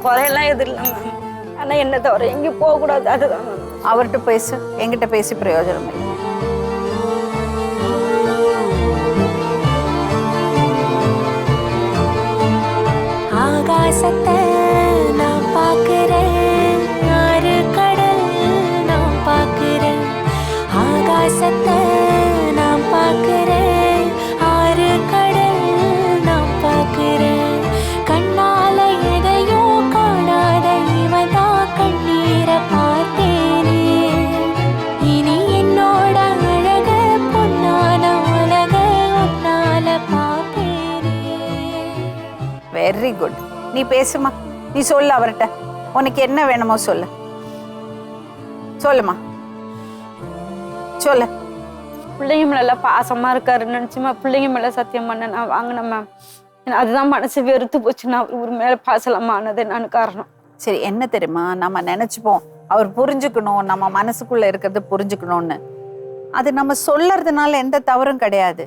குறையெல்லாம் எதுவும் இல்லை மேம். ஆனா என்ன தவிர எங்கேயும் போகக்கூடாது, அதுதான் மேம். அவர்கிட்ட பேசு, என்கிட்ட பேசி பிரயோஜனம் இல்லை. ஆகாசத்தை நான் பார்க்கிறேன், ஆறு கடல் நான் பார்க்கிறேன். ஆகாசத்தை நான் பார்க்கிறேன், ஆறு கடல் நான் பார்க்கிறேன். கண்ணால எதையோ காணாத இவதா கண்ணீரை பார்த்தேனே. இனி என்னோட அழக பொன்னான உலக உன்னால பார்ப்பேனே. Very good. நீ பேசுமா, நீ சொல்லு அவர்கிட்ட. உனக்கு என்ன வேணுமோ சொல்லு. சொல்லுமா, சொல்லு. பிள்ளைங்க மேல பாசமா இருக்காருன்னு நினைச்சுமா பிள்ளைங்க மேல சத்தியம் பண்ண நான் வாங்கினேன் மேம். அதுதான் மனசு வெறுத்து போச்சு. நான் ஒரு மேல பாசலமானது நான் காரணம். சரி, என்ன தெரியுமா, நம்ம நினைச்சுப்போம் அவர் புரிஞ்சுக்கணும், நம்ம மனசுக்குள்ள இருக்கிறது புரிஞ்சுக்கணும்னு. அது நம்ம சொல்லறதுனால எந்த தவறும் கிடையாது.